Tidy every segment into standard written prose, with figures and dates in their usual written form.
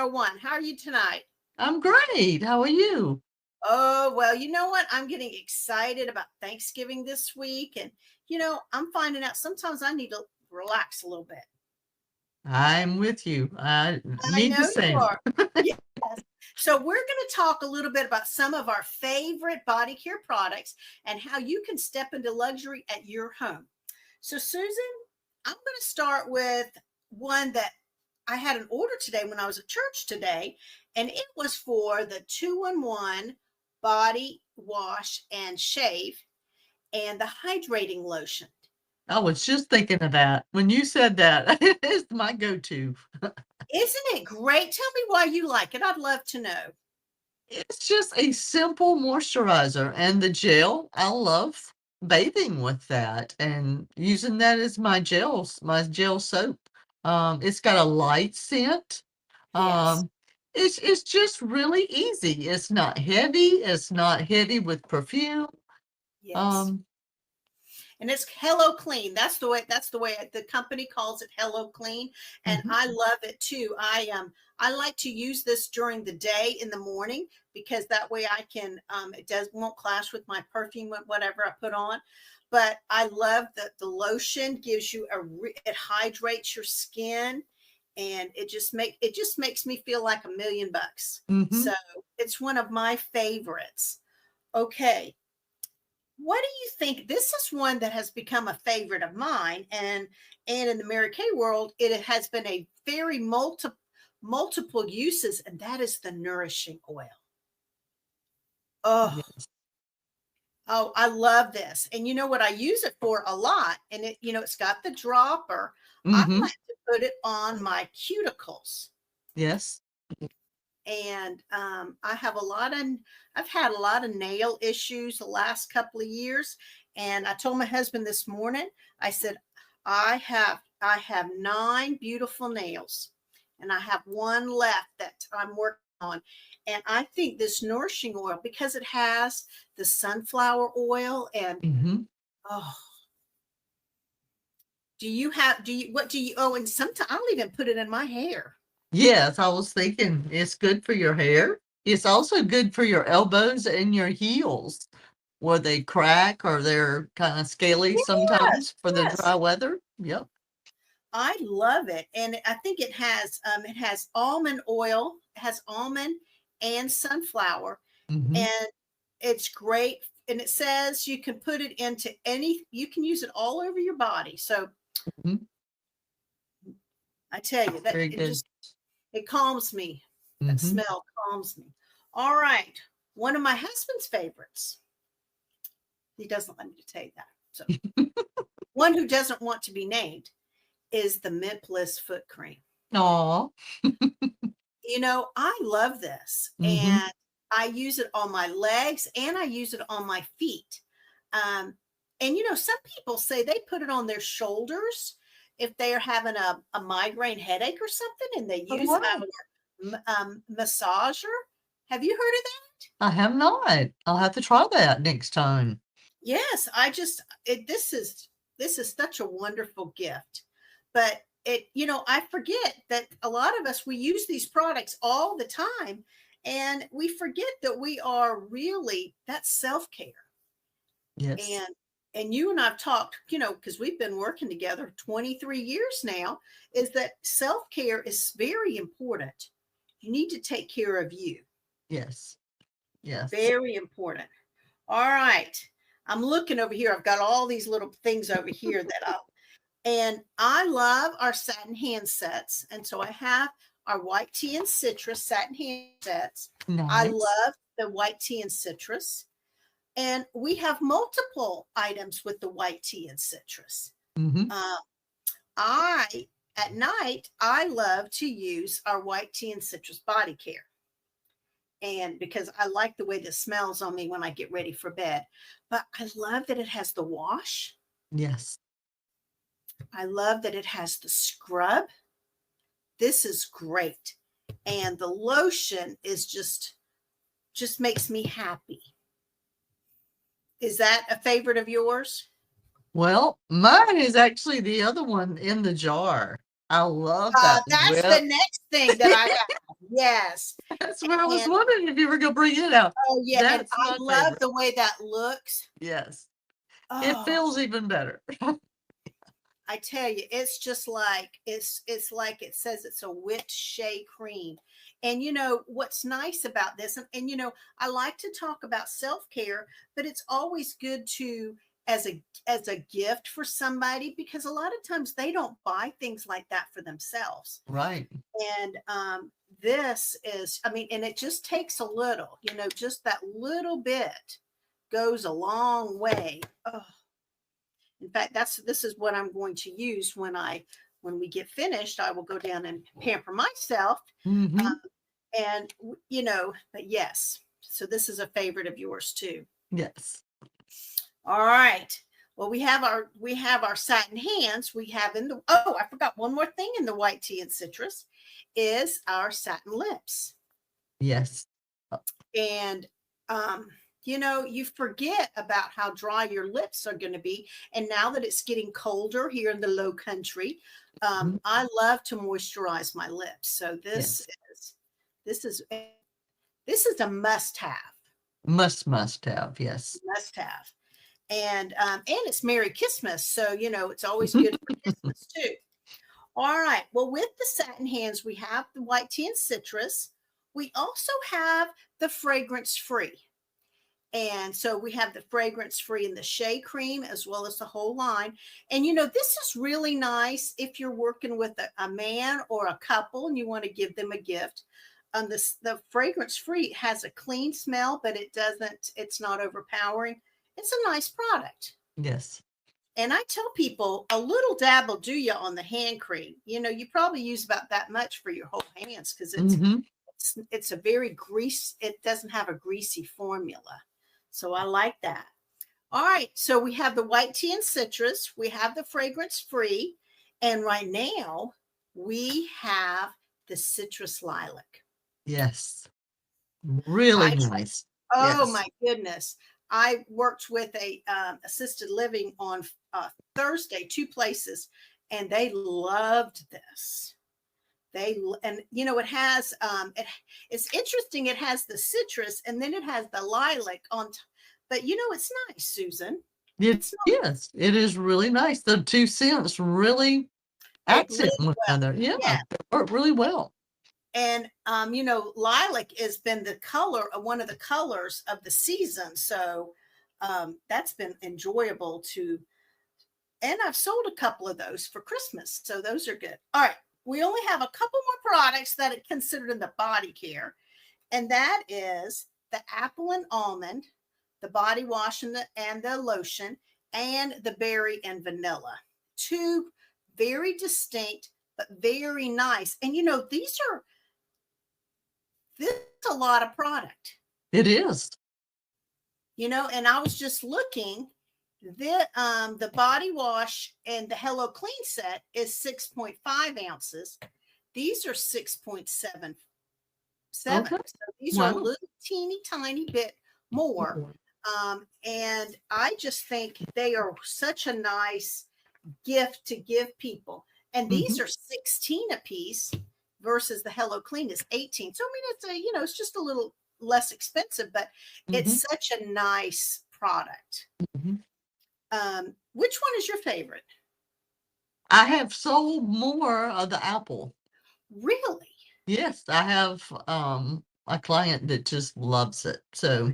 101. How are you tonight? I'm great. How are you? Oh, well, you know what? I'm getting excited about Thanksgiving this week. And, I'm finding out sometimes I need to relax a little bit. I'm with you. I I need the know you same. are. Yes. So, we're going to talk a little bit about some of our favorite body care products and how you can step into luxury at your home. So, Susan, I'm going to start with one that I had an order today when I was at church today, and it was for the 2-in-1 body wash and shave and the hydrating lotion. I was just thinking of that. When you said that, it's my go-to. Isn't it great? Tell me why you like it. I'd love to know. It's just a simple moisturizer and the gel. I love bathing with that and using that as my gel soap. It's got a light scent. Yes, Um, it's just really easy. It's not heavy with perfume. yes. Um, And it's Hello Clean. That's the way the company calls it, Hello Clean, and mhm. I love it too. I like to use this during the day in the morning because that way I can it does won't clash with my perfume whatever I put on. But I love that the lotion gives you it hydrates your skin, and it just makes me feel like $1,000,000. So Mhm. it's one of my favorites. Okay, what do you think? This is one that has become a favorite of mine, and in the Mary Kay world, it has been a very multiple uses, and that is the nourishing oil. Oh, Yes. oh, I love this. And you know what I use it for a lot? And it's got the dropper. I Mhm. like to put it on my cuticles. Yes. And I've had a lot of nail issues the last couple of years. And I told my husband this morning, I said, I have 9 beautiful nails, and I have one left that I'm working on. And I think this nourishing oil, because it has the sunflower oil, and Mhm. oh, what do you, oh, and sometimes I'll even put it in my hair. Yes, I was thinking it's good for your hair. It's also good for your elbows and your heels, where they crack or they're kinda scaly Yes, sometimes for the yes. dry weather. Yep. I love it, and I think it has almond oil, it has almond and sunflower, Mhm. and it's great. And it says you can put it into you can use it all over your body. So Mhm. I tell you that Very it good. just it calms me. That Mhm. smell calms me. All right, one of my husband's favorites. He doesn't let me to tell you that. So one who doesn't want to be named is the Mint Bliss foot cream. Aw. I love this, Mhm. and I use it on my legs and I use it on my feet. Um, and some people say they put it on their shoulders if they are having a migraine headache or something, and they Oh, use wow. massager. Have you heard of that? I have not. I'll have to try that next time. Yes, this is such a wonderful gift. But I forget that a lot of us, we use these products all the time, and we forget that we are really that's self-care. Yes. And you and I've talked, because we've been working together 23 years now, is that self-care is very important. You need to take care of you. Yes. Yes. Very important. All right. I'm looking over here. I've got all these little things over here and I love our satin hand sets. And so I have our white tea and citrus satin hand sets. I Nice. love the white tea and citrus. And we have multiple items with the white tea and citrus. Mhm. Uh, I, at night, I love to use our white tea and citrus body care. And because I like the way this smells on me when I get ready for bed. But I love that it has the wash. Yes. I love that it has the scrub. This is great. And the lotion is just makes me happy. Is that a favorite of yours? Well, mine is actually the other one in the jar. I love that That's the whip. next thing that I got. Yes. That's what I was And wondering if you were gonna bring it out. oh yeah, and That's I my love favorite. the way that looks. Yes. It Oh, feels even better. I tell you, it's just like it's like it says it's a whipped shea cream. And you know what's nice about this, and you know, I like to talk about self-care, but it's always good to as a gift for somebody because a lot of times they don't buy things like that for themselves. Right. And this is, I mean, and it just takes a little, you know, just that little bit goes a long way. Oh, in fact, this is what I'm going to use when we get finished. I will go down and pamper myself, uh, Mhm. and you know, but yes. So this is a favorite of yours too. Yes. All right. Well, we have our satin hands. We have in the oh, I forgot one more thing in the white tea and citrus is our satin lips. Yes. And um you know, you forget about how dry your lips are going to be, and now that it's getting colder here in the low country, Mhm. I love to moisturize my lips. So Yes. this is this is a must have. Must have, yes. Must have. And it's Merry Christmas, so you know it's always good for Christmas too. All right. Well, with the satin hands, we have the white tea and citrus. We also have the fragrance free. And so we have the fragrance free and the shea cream as well as the whole line. And you know, this is really nice if you're working with a man or a couple and you want to give them a gift. The fragrance free has a clean smell, but it's not overpowering. It's a nice product. Yes. And I tell people a little dab will do you on the hand cream. You know, you probably use about that much for your whole hands because Mhm. it's a very grease. It doesn't have a greasy formula, so I like that. All right, so we have the white tea and citrus. We have the fragrance free, and right now we have the citrus lilac. Yes. Really I nice. Oh Yes. my goodness. I worked with a assisted living on Thursday, two places, and they loved this. And you know it has it's interesting. It has the citrus and then it has the lilac on, but you know it's nice, Susan. It It's nice. is. It is really nice. The 2 scents really They blend accent one well. another. Yeah, Yeah. they work really well. And you know, lilac has been the color, one of the colors of the season. So that's been enjoyable to, and I've sold a couple of those for Christmas. So those are good. All right. We only have a couple more products that are considered in the body care, and that is the apple and almond, the body wash and the lotion, and the berry and vanilla. Two very distinct but very nice. And you know, this is a lot of product. It is. You know, and I was just looking. The body wash and the Hello Clean set is 6.5 ounces. These are 6.77. Okay. So these are a Wow. little teeny tiny bit more. And I just think they are such a nice gift to give people. And these Mhm. are 16 a piece versus the Hello Clean is 18. So I mean it's a, you know, it's just a little less expensive, but Mhm. it's such a nice product. Mhm. Which one is your favorite? I have sold more of the apple. Really? Yes, I have, a client that just loves it, so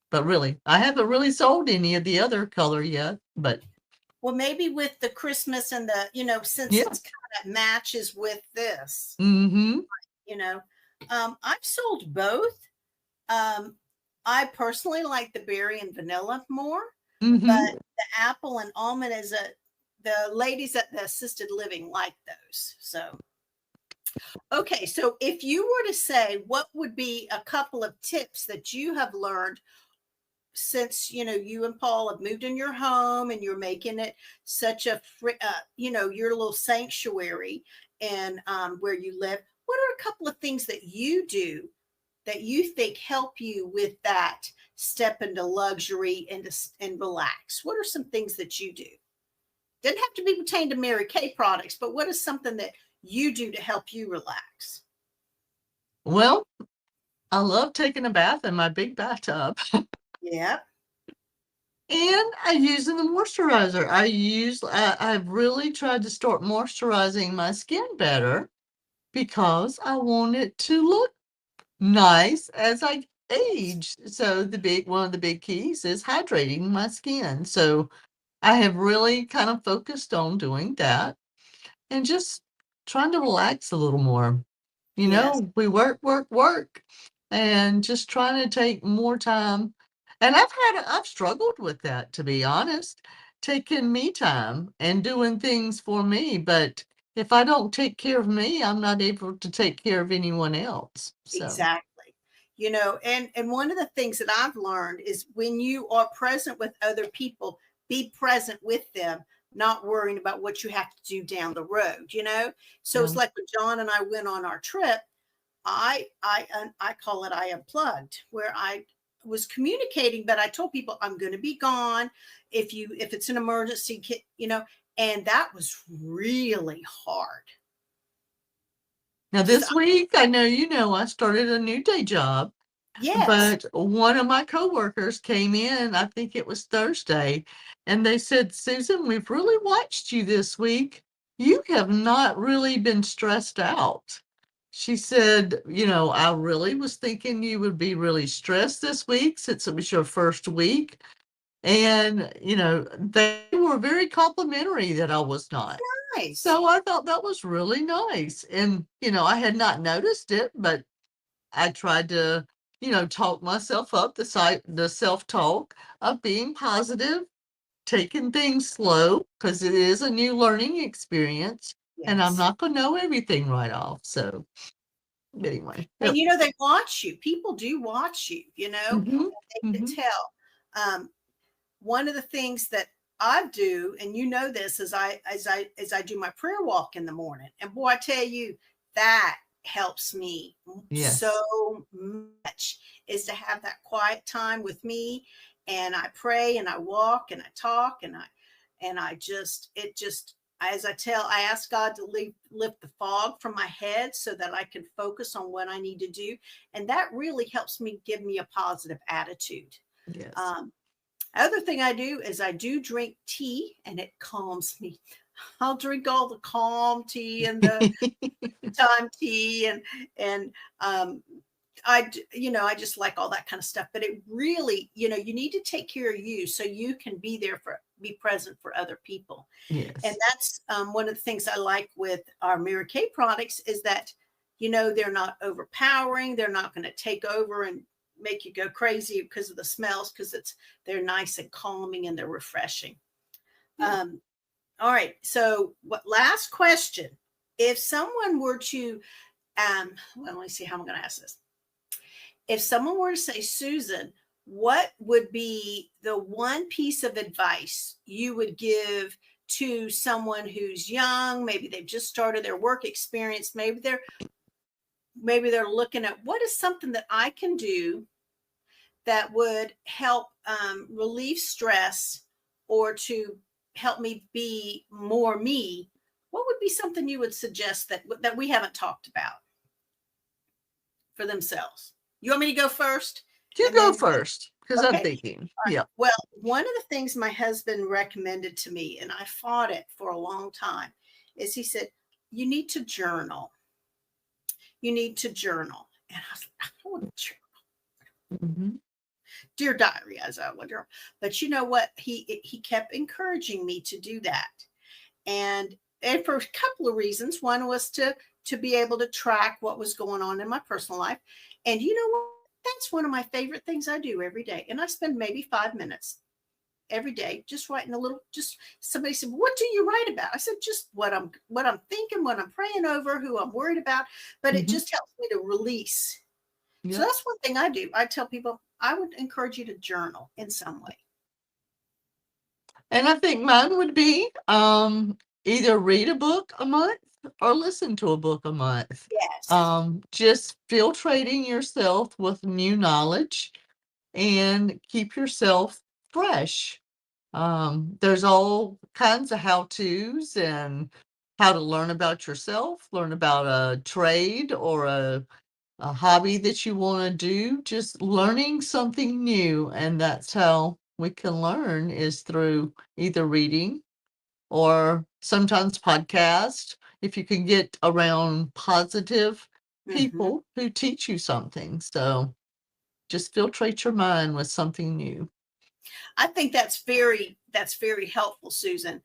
but really, I haven't really sold any of the other color yet, but Well, maybe with the Christmas and the, you know, since yeah. it's kind of matches with this, Mhm. you know, I've sold both. Um, I personally like the berry and vanilla more, Mhm. but the apple and almond is the ladies at the assisted living like those. So, okay. So if you were to say what would be a couple of tips that you have learned since you know you and Paul have moved in your home and you're making it such a you know your little sanctuary and where you live, what are a couple of things that you do that you think help you with that step into luxury and relax? What are some things that you do? Doesn't have to be pertained to Mary Kay products, but what is something that you do to help you relax? Well, I love taking a bath in my big bathtub. Yep. And I using the moisturizer. I've really tried to start moisturizing my skin better because I want it to look nice as I age. So one of the big keys is hydrating my skin. So I have really kind of focused on doing that and just trying to relax a little more. Yes. We work, work, work, and just trying to take more time. And I've struggled with that, to be honest, taking me time and doing things for me. But if I don't take care of me, I'm not able to take care of anyone else. So, Exactly. And one of the things that I've learned is when you are present with other people, be present with them, not worrying about what you have to do down the road. So yeah. it's like when John and I went on our trip, I call it I unplugged, where I was communicating, but I told people I'm going to be gone. If it's an emergency, and that was really hard Now because this week, I know I started a new day job. yes, But one of my coworkers came in, I think it was Thursday, and they said, "Susan, we've really watched you this week. You have not really been stressed out." She said, "I really was thinking you would be really stressed this week since it was your first week." And, they were very complimentary that I was not. nice. So I thought that was really nice. And, I had not noticed it, but I tried to, talk myself up, the self-talk of being positive, taking things slow because it is a new learning experience, and I'm Yes. not gonna know everything right off, so anyway, And yep. they watch you. People do watch you, Mhm, they can mhm, tell. Um, One of the things that I do, and this, as I do my prayer walk in the morning, and boy, I tell you, that helps me yes, so much, is to have that quiet time with me, and I pray and I walk and I talk and I just it just I ask God to lift the fog from my head so that I can focus on what I need to do, and that really helps me give me a positive attitude. yes. Um, Other thing I do is I do drink tea and it calms me. I'll drink all the calm tea and the time tea and I just like all that kind of stuff. But it really, you need to take care of you so you can be present for other people. And Yes, that's one of the things I like with our Mary Kay products is that, they're not overpowering. They're not going to take over and make you go crazy because of the smells, because they're nice and calming and they're refreshing. yeah. Um, all right. So what last question. If someone were to well, let me see how I'm gonna ask this. If someone were to say, Susan, what would be the one piece of advice you would give to someone who's young? Maybe they've just started their work experience. Maybe they're looking at what is something that I can do that would help relieve stress or to help me be more me. What would be something you would suggest that we haven't talked about for themselves? You want me to go first? You And go then, first because 'cause I'm okay. thinking. Yeah. Well, one of the things my husband recommended to me, and I fought it for a long time, is he said, you need to journal. You need to journal. And I was like, I don't want to journal. Mhm. Dear diary, as I would journal. But you know what? He kept encouraging me to do that. And for a couple of reasons. One was to be able to track what was going on in my personal life. And you know what? That's one of my favorite things I do every day. And I spend maybe 5 minutes every day just writing a little. Just somebody said, what do you write about? I said, just what I'm thinking, what I'm praying over, who I'm worried about. But it Mhm. just helps me to release. So Yep. that's one thing I do. I tell people I would encourage you to journal in some way. And I think mine would be, either read a book a month or listen to a book a month. Yes. Just filtrating yourself with new knowledge and keep yourself fresh. There's all kinds of how-tos and how to learn about yourself, learn about a trade or a hobby that you want to do, just learning something new. And that's how we can learn is through either reading or sometimes podcast. If you can get around positive Mhm. people who teach you something. So just filtrate your mind with something new. I think that's very helpful, Susan.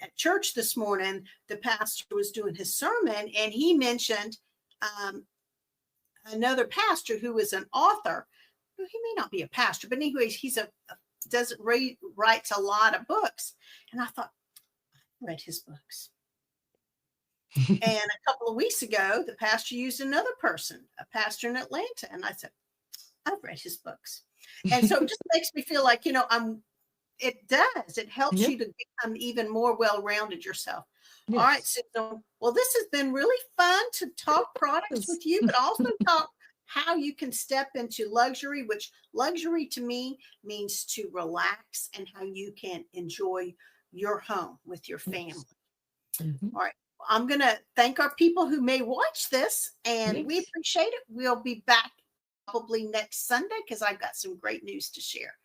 At church this morning, the pastor was doing his sermon, and he mentioned um, another pastor who is an author. Well, he may not be a pastor, but anyways, he's a doesn't read writes a lot of books. And I thought, I read his books. And a couple of weeks ago, the pastor used another person, a pastor in Atlanta, and I said, I've read his books. And so it just makes me feel like, I'm it does. It helps Yeah, you to become even more well-rounded yourself. All right, yes. Susan. Well, this has been really fun to talk products Yes. with you, but also talk how you can step into luxury, which luxury to me means to relax and how you can enjoy your home with your family. Yes. Mhm. All right. I'm going to thank our people who may watch this, and we Yes. appreciate it. We'll be back probably next Sunday because I've got some great news to share.